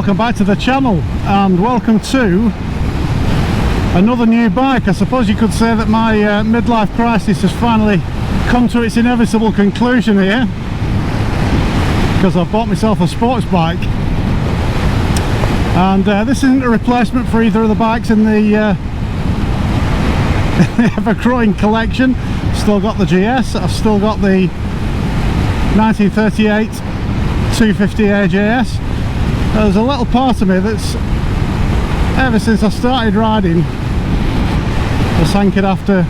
welcome back to the channel and welcome to another new bike. I suppose you could say that my midlife crisis has finally come to its inevitable conclusion here, because I've bought myself a sports bike, and this isn't a replacement for either of the bikes in the ever-growing collection. Still got the GS, I've still got the 1938 250 AJS. There's a little part of me that's, ever since I started riding, has hankered after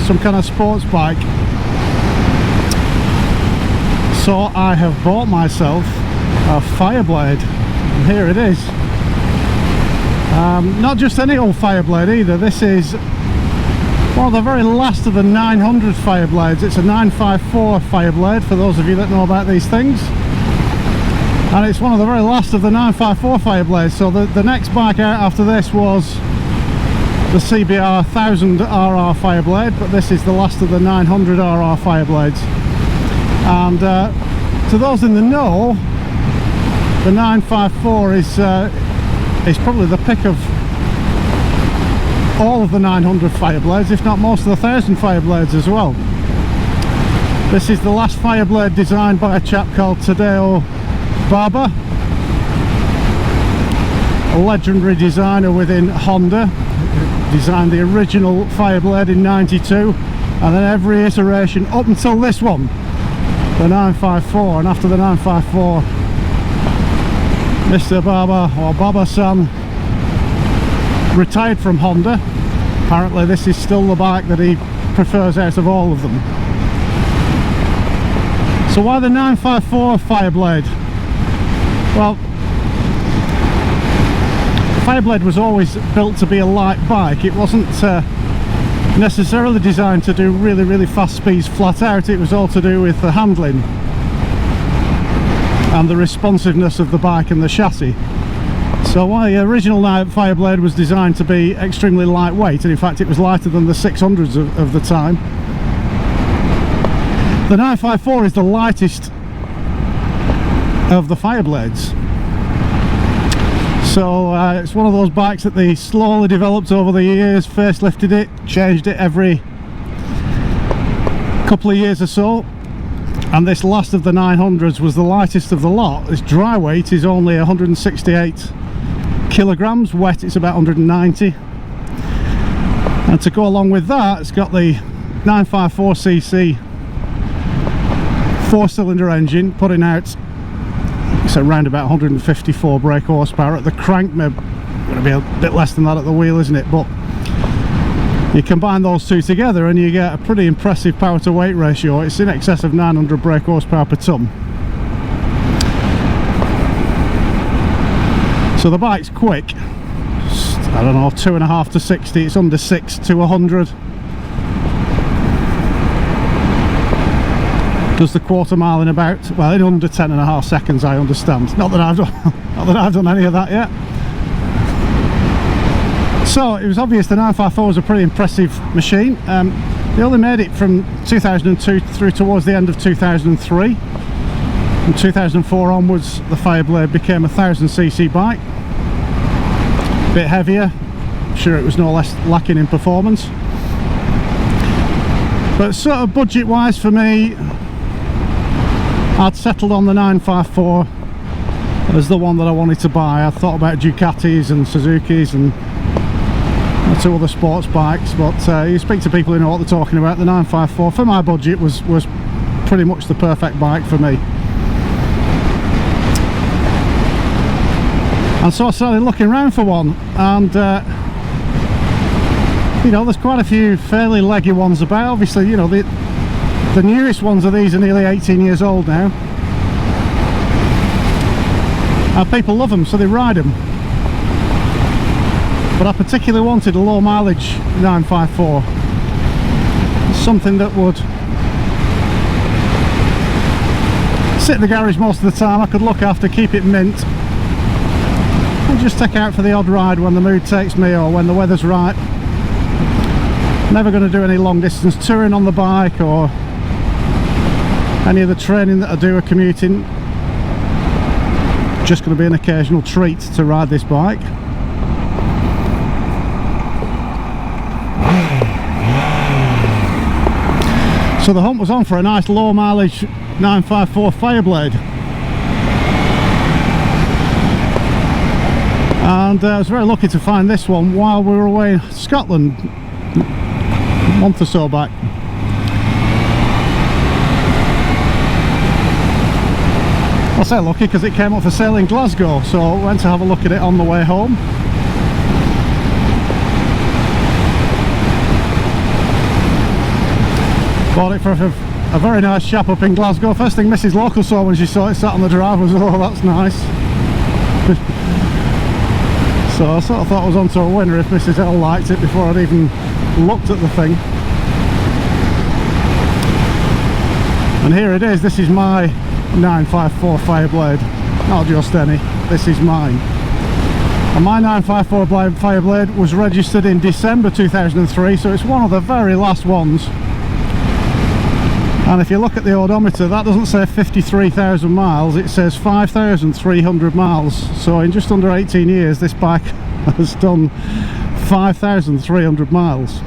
some kind of sports bike. So I have bought myself a Fireblade, and here it is. Not just any old Fireblade either. This is one of the very last of the 900 Fireblades. It's a 954 Fireblade, for those of you that know about these things. And it's one of the very last of the 954 Fireblades. So the next bike out after this was the CBR900RR Fireblade, but this is the last of the 900RR Fireblades. And to those in the know, the 954 is probably the pick of all of the 900 Fireblades, if not most of the 1000 Fireblades as well. This is the last Fireblade designed by a chap called Tadeo Barber, a legendary designer within Honda. Designed the original Fireblade in '92, and then every iteration up until this one, the 954. And after the 954, Mr. Barber, or Baba-san, retired from Honda. Apparently this is still the bike that he prefers out of all of them. So why the 954 Fireblade? Well, Fireblade was always built to be a light bike. It wasn't necessarily designed to do really fast speeds flat out. It was all to do with the handling and the responsiveness of the bike and the chassis. So while the original Fireblade was designed to be extremely lightweight, and in fact it was lighter than the 600s of the time, the 954 is the lightest of the Fireblades. So it's one of those bikes that they slowly developed over the years, facelifted it, changed it every couple of years or so, and this last of the 900s was the lightest of the lot. Its dry weight is only 168 kilograms, wet it's about 190, and to go along with that, it's got the 954cc 4-cylinder engine putting out, it's around about 154 brake horsepower at the crank. Maybe going to be a bit less than that at the wheel, isn't it? But you combine those two together and you get a pretty impressive power to weight ratio. It's in excess of 900 brake horsepower per ton. So the bike's quick. I don't know, 2.5 to 60. It's under 6 to 100. Does the quarter mile in about, well, in under 10.5 seconds, I understand. Not that I've done any of that yet. So it was obvious the 954 was a pretty impressive machine. They only made it from 2002 through towards the end of 2003. From 2004 onwards, the Fireblade became a 1000cc bike. A bit heavier. I'm sure it was no less lacking in performance. But sort of budget-wise for me, I'd settled on the 954 as the one that I wanted to buy. I thought about Ducatis and Suzukis and two other sports bikes, but you speak to people who know what they're talking about. The 954 for my budget was pretty much the perfect bike for me. And so I started looking around for one, and you know, there's quite a few fairly leggy ones about. Obviously, you know, the newest ones of these are nearly 18 years old now, and people love them, so they ride them. But I particularly wanted a low mileage 954, something that would sit in the garage most of the time. I could look after, keep it mint, and just take out for the odd ride when the mood takes me or when the weather's right. Never going to do any long distance touring on the bike or any of the training that I do or commuting. just going to be an occasional treat to ride this bike. So the hunt was on for a nice low mileage 954 Fireblade, and I was very lucky to find this one while we were away in Scotland a month or so back. I say lucky because it came up for sale in Glasgow, so I went to have a look at it on the way home. Bought it for a very nice chap up in Glasgow. First thing Mrs. Local saw when she saw it sat on the drive was, oh, that's nice. So I sort of thought I was onto a winner if Mrs. L liked it before I'd even looked at the thing. And here it is. This is my 954 Fireblade, not just any, this is mine. And my 954 Fireblade was registered in December 2003, so it's one of the very last ones. And if you look at the odometer, that doesn't say 53,000 miles, it says 5,300 miles. So in just under 18 years this bike has done 5,300 miles.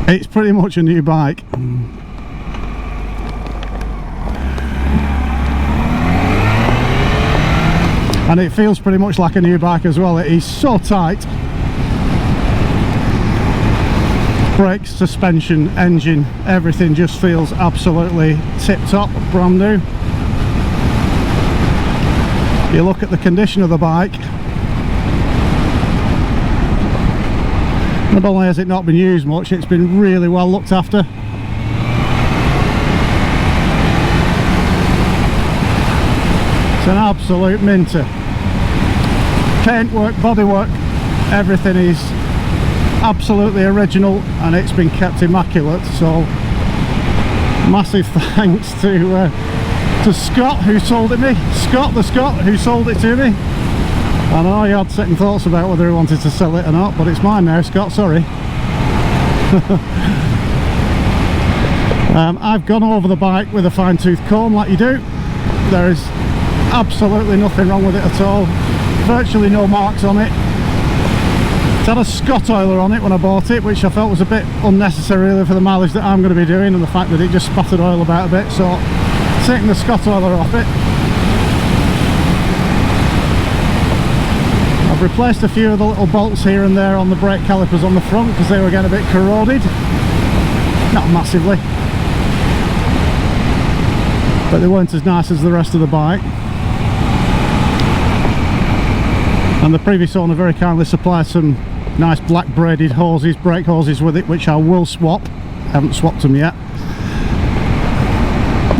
It's pretty much a new bike. And it feels pretty much like a new bike as well. It is so tight. Brakes, suspension, engine, everything just feels absolutely tip-top, brand new. You look at the condition of the bike, not only has it not been used much, it's been really well looked after. It's an absolute minter. Paintwork, bodywork, everything is absolutely original, and it's been kept immaculate. So massive thanks to Scott who sold it me. Scott who sold it to me. I know he had second thoughts about whether he wanted to sell it or not, but it's mine now, Scott, sorry. I've gone over the bike with a fine-tooth comb like you do. There is absolutely nothing wrong with it at all, virtually no marks on it. It had a Scott oiler on it when I bought it, which I felt was a bit unnecessary really for the mileage that I'm going to be doing, and the fact that it just spattered oil about a bit, so taking the Scott oiler off it. I've replaced a few of the little bolts here and there on the brake calipers on the front because they were getting a bit corroded. Not massively, but they weren't as nice as the rest of the bike. And the previous owner very kindly supplied some nice black braided hoses, brake hoses with it, which I will swap. I haven't swapped them yet.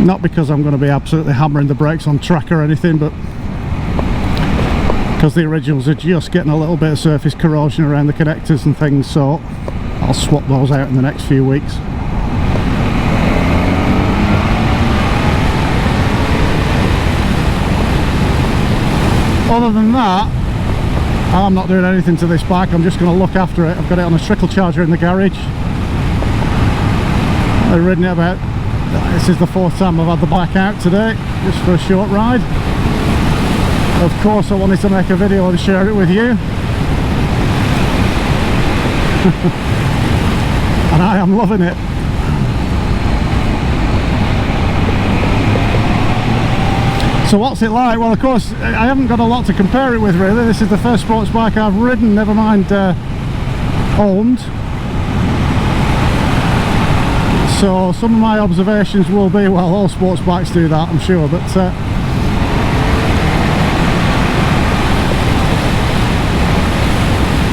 Not because I'm going to be absolutely hammering the brakes on track or anything, but because the originals are just getting a little bit of surface corrosion around the connectors and things, so I'll swap those out in the next few weeks. Other than that, I'm not doing anything to this bike. I'm just going to look after it. I've got it on a trickle charger in the garage. I've ridden it about, this is the fourth time I've had the bike out today, just for a short ride. Of course I wanted to make a video and share it with you. And I am loving it. So what's it like? Well, of course, I haven't got a lot to compare it with really. This is the first sports bike I've ridden, never mind owned. So some of my observations will be, well, all sports bikes do that, I'm sure, but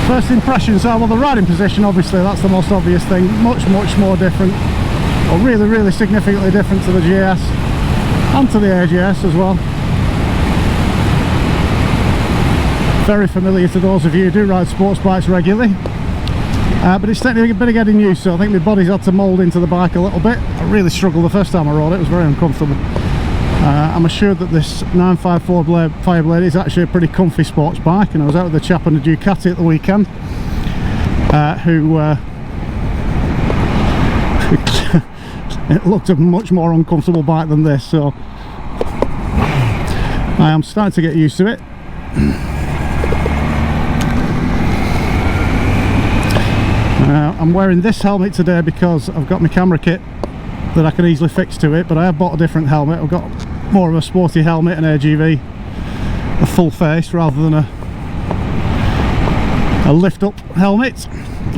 first impressions are, well, the riding position, obviously, that's the most obvious thing. Much more different, or really significantly different to the GS and to the AGS as well. Very familiar to those of you who do ride sports bikes regularly, but it's taking a bit of getting used to. I think my body's had to mould into the bike a little bit. I really struggled the first time I rode it. It was very uncomfortable. I'm assured that this 954 Fireblade is actually a pretty comfy sports bike, and I was out with a chap on a Ducati at the weekend who it looked a much more uncomfortable bike than this. So I am starting to get used to it. I'm wearing this helmet today because I've got my camera kit that I can easily fix to it, but I have bought a different helmet. I've got more of a sporty helmet, an AGV, a full face rather than a lift up helmet,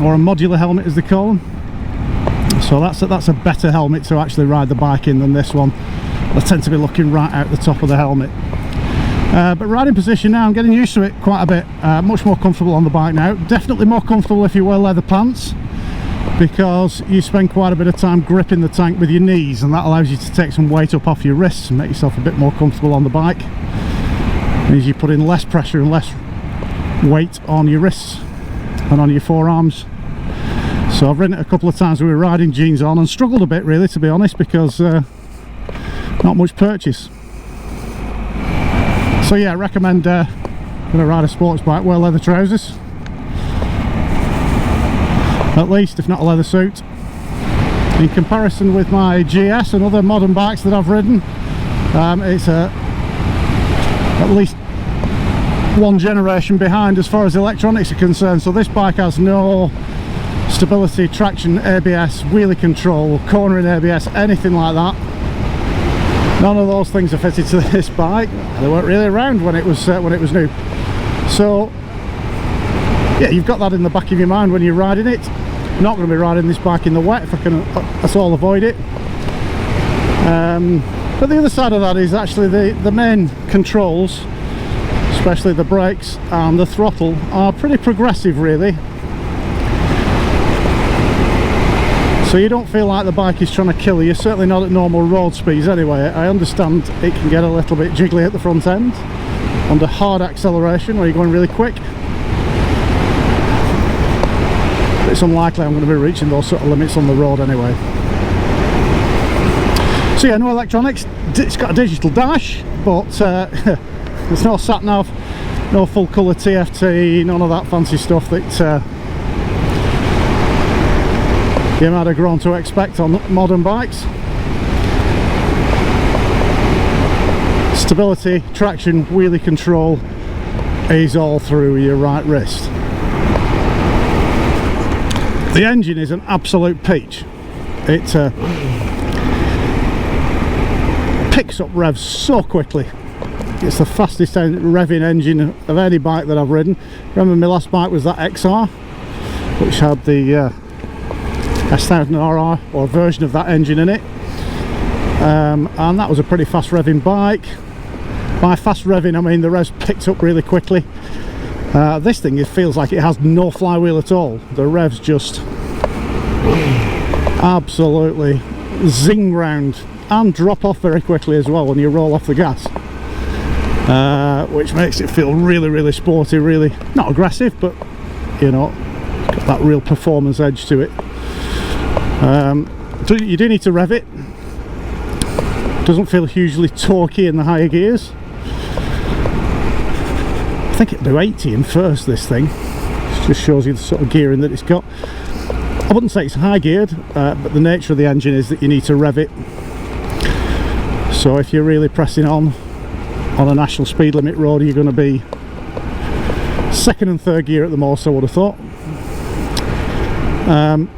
or a modular helmet as they call them. So that's a better helmet to actually ride the bike in than this one. I tend to be looking right out the top of the helmet. But riding position now, I'm getting used to it quite a bit. Much more comfortable on the bike now. Definitely more comfortable if you wear leather pants, because you spend quite a bit of time gripping the tank with your knees, and that allows you to take some weight up off your wrists and make yourself a bit more comfortable on the bike. It means you put in less pressure and less weight on your wrists and on your forearms. So I've ridden it a couple of times with riding jeans on and struggled a bit, really, to be honest, because not much purchase. So yeah, I recommend going to ride a sports bike, wear leather trousers at least, if not a leather suit. In comparison with my GS and other modern bikes that I've ridden, it's at least one generation behind as far as electronics are concerned. So this bike has no stability, traction, ABS, wheelie control, cornering ABS, anything like that. None of those things are fitted to this bike. They weren't really around when it was new. So yeah, you've got that in the back of your mind when you're riding it. I'm not going to be riding this bike in the wet if I can at all avoid it. But the other side of that is actually the main controls, especially the brakes and the throttle, are pretty progressive, really. So you don't feel like the bike is trying to kill you, certainly not at normal road speeds anyway. I understand it can get a little bit jiggly at the front end under hard acceleration where you're going really quick. But it's unlikely I'm going to be reaching those sort of limits on the road anyway. So yeah, no electronics. It's got a digital dash, but there's no sat nav, no full colour TFT, none of that fancy stuff that you might have grown to expect on modern bikes. Stability, traction, wheelie control is all through your right wrist. The engine is an absolute peach. It picks up revs so quickly. It's the fastest revving engine of any bike that I've ridden. Remember, my last bike was that XR, which had the S1000RR, or a version of that engine in it, and that was a pretty fast revving bike. By fast revving I mean the revs picked up really quickly. This thing, it feels like it has no flywheel at all. The revs just absolutely zing round and drop off very quickly as well when you roll off the gas, which makes it feel really, really sporty, really not aggressive, but you know, got that real performance edge to it. You do need to rev it. Doesn't feel hugely torquey in the higher gears. I think it'll do 80 in first, this thing. It just shows you the sort of gearing that it's got. I wouldn't say it's high geared, but the nature of the engine is that you need to rev it. So if you're really pressing on a national speed limit road, you're going to be second and third gear at the most, I would have thought.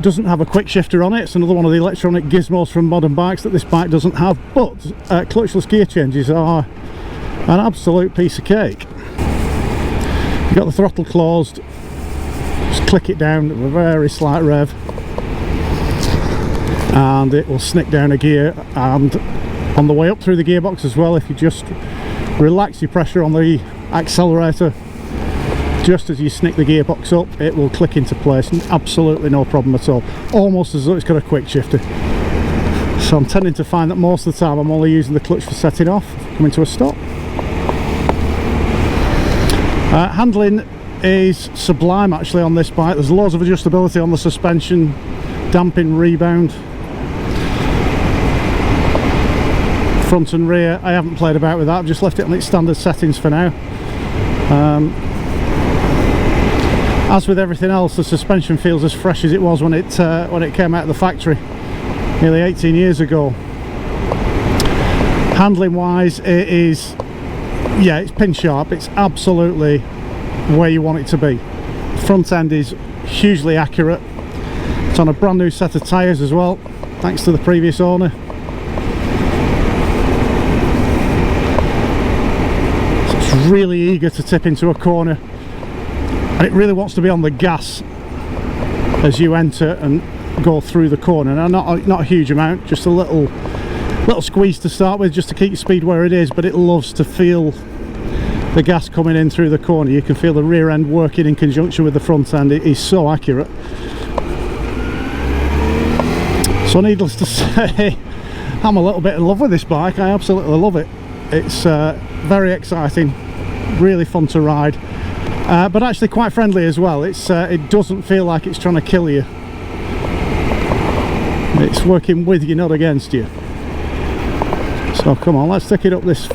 Doesn't have a quick shifter on it. It's another one of the electronic gizmos from modern bikes that this bike doesn't have, but clutchless gear changes are an absolute piece of cake. You've got the throttle closed, just click it down with a very slight rev and it will snick down a gear, and on the way up through the gearbox as well, if you just relax your pressure on the accelerator just as you snick the gearbox up, it will click into place, and absolutely no problem at all, almost as though it's got a quick shifter. So I'm tending to find that most of the time I'm only using the clutch for setting off, coming to a stop. Handling is sublime actually on this bike. There's loads of adjustability on the suspension, damping, rebound, front and rear. I haven't played about with that, I've just left it on its standard settings for now. As with everything else, the suspension feels as fresh as it was when it came out of the factory nearly 18 years ago. Handling wise, it is yeah, it's pin sharp. It's absolutely where you want it to be. Front end is hugely accurate. It's on a brand new set of tyres as well, thanks to the previous owner. So it's really eager to tip into a corner, and it really wants to be on the gas as you enter and go through the corner. Now, not a huge amount, just a little squeeze to start with, just to keep your speed where it is, but it loves to feel the gas coming in through the corner. You can feel the rear end working in conjunction with the front end. It is so accurate. So needless to say, I'm a little bit in love with this bike. I absolutely love it. It's very exciting, really fun to ride, but actually quite friendly as well. It doesn't feel like it's trying to kill you. It's working with you, not against you. So come on, let's take it up this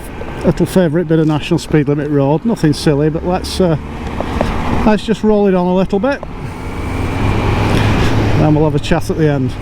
little favourite bit of national speed limit road. Nothing silly, but let's just roll it on a little bit, then we'll have a chat at the end.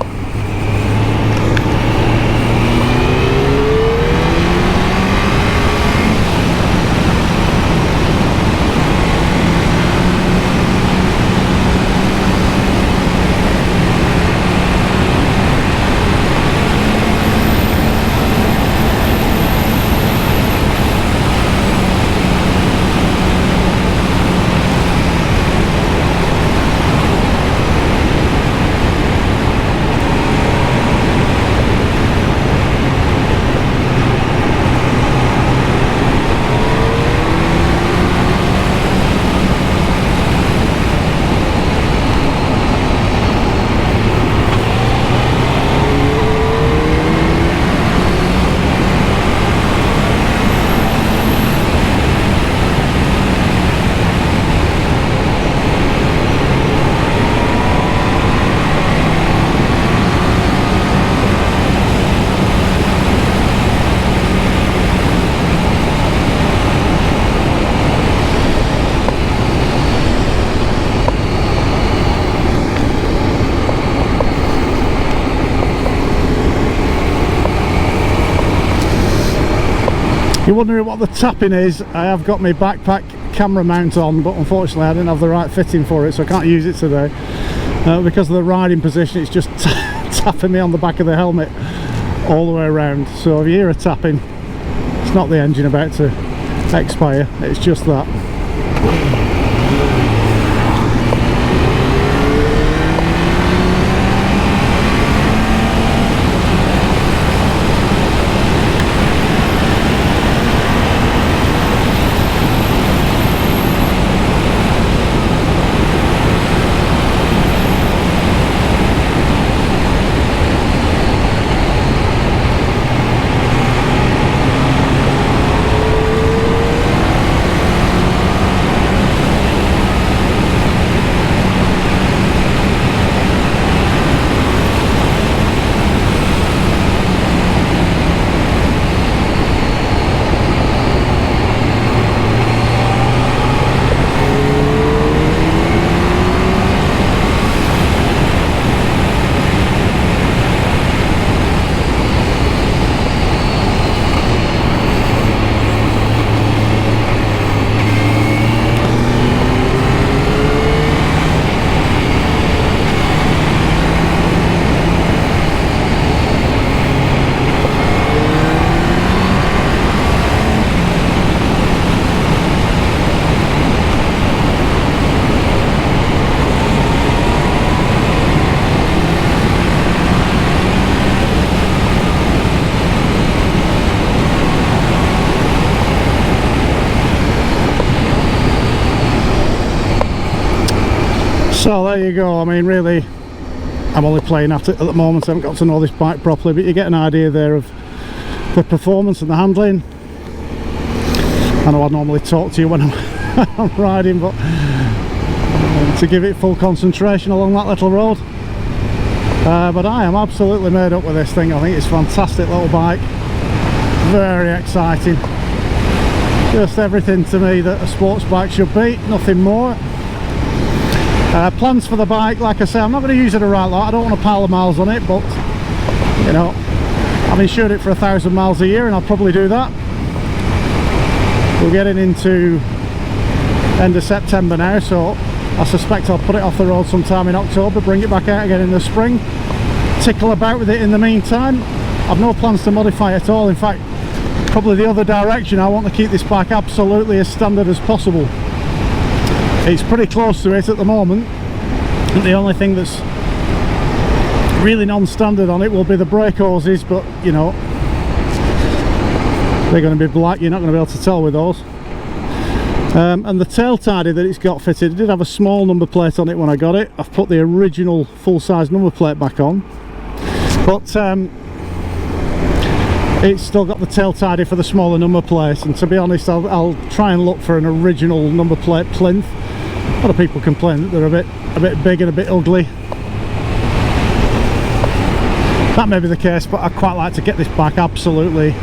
You're wondering what the tapping is. I have got my backpack camera mount on, but unfortunately I didn't have the right fitting for it, so I can't use it today. Because of the riding position, it's just tapping me on the back of the helmet all the way around. So if you hear a tapping, it's not the engine about to expire, it's just that. So there you go. I mean, really, I'm only playing at it at the moment. I haven't got to know this bike properly, but you get an idea there of the performance and the handling. I know I normally talk to you when I'm riding, but to give it full concentration along that little road. But I am absolutely made up with this thing. I think it's a fantastic little bike, very exciting, just everything to me that a sports bike should be, nothing more. Plans for the bike, like I say, I'm not going to use it a right lot. I don't want to pile the miles on it, but you know, I've insured it for 1,000 miles a year and I'll probably do that. we're getting into end of September now, so I suspect I'll put it off the road sometime in October, bring it back out again in the spring, tickle about with it in the meantime. I've no plans to modify it at all. In fact, probably the other direction. I want to keep this bike absolutely as standard as possible. It's pretty close to it at the moment, and the only thing that's really non-standard on it will be the brake hoses, but you know, they're going to be black, you're not going to be able to tell with those. And the tail tidy that it's got fitted, it did have a small number plate on it when I got it. I've put the original full-size number plate back on, but it's still got the tail tidy for the smaller number plate, and to be honest, I'll try and look for an original number plate plinth. A lot of people complain that they're a bit big and a bit ugly. That may be the case, but I'd quite like to get this bike absolutely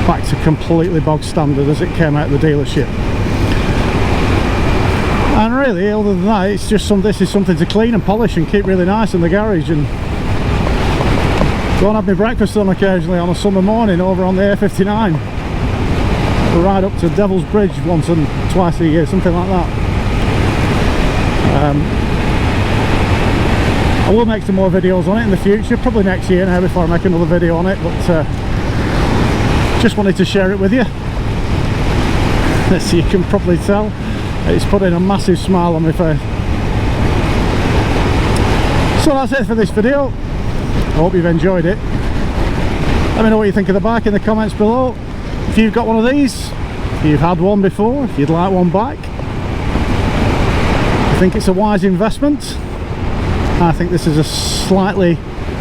back to completely bog standard as it came out of the dealership. And really, other than that, it's just this is something to clean and polish and keep really nice in the garage, and go and have my breakfast on occasionally on a summer morning over on the A59. We'll ride up to Devil's Bridge once and twice a year, something like that. I will make some more videos on it in the future, probably next year now before I make another video on it, but just wanted to share it with you. As you can probably tell, it's putting a massive smile on my face. So that's it for this video. I hope you've enjoyed it. Let me know what you think of the bike in the comments below. If you've got one of these, if you've had one before, if you'd like one back, I think it's a wise investment. I think this is a slightly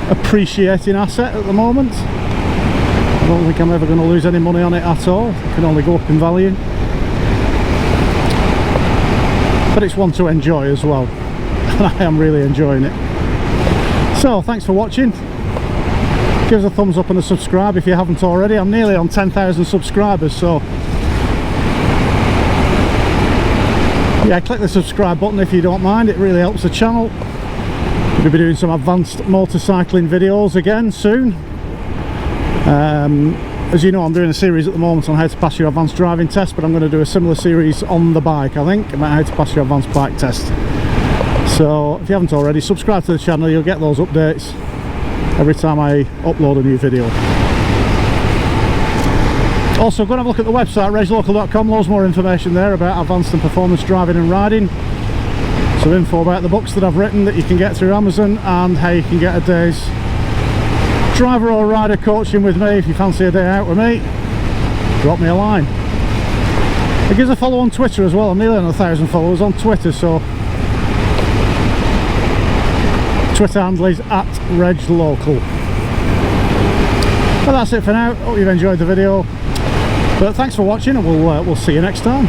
appreciating asset at the moment. I don't think I'm ever going to lose any money on it at all. It can only go up in value. But it's one to enjoy as well, and I am really enjoying it. So thanks for watching. Give us a thumbs up and a subscribe if you haven't already. I'm nearly on 10,000 subscribers, so yeah, click the subscribe button if you don't mind. It really helps the channel. We'll be doing some advanced motorcycling videos again soon. As you know, I'm doing a series at the moment on how to pass your advanced driving test, but I'm going to do a similar series on the bike, I think, about how to pass your advanced bike test. So if you haven't already, subscribe to the channel, you'll get those updates every time I upload a new video. Also, go and have a look at the website, ragelocal.com, loads more information there about advanced and performance driving and riding. Some info about the books that I've written that you can get through Amazon, and how you can get a day's driver or rider coaching with me. If you fancy a day out with me, drop me a line. It gives a follow on Twitter as well. I'm nearly on 1,000 followers on Twitter, so Twitter handle is @RegLocal. But that's it for now. Hope you've enjoyed the video. But thanks for watching, and we'll see you next time.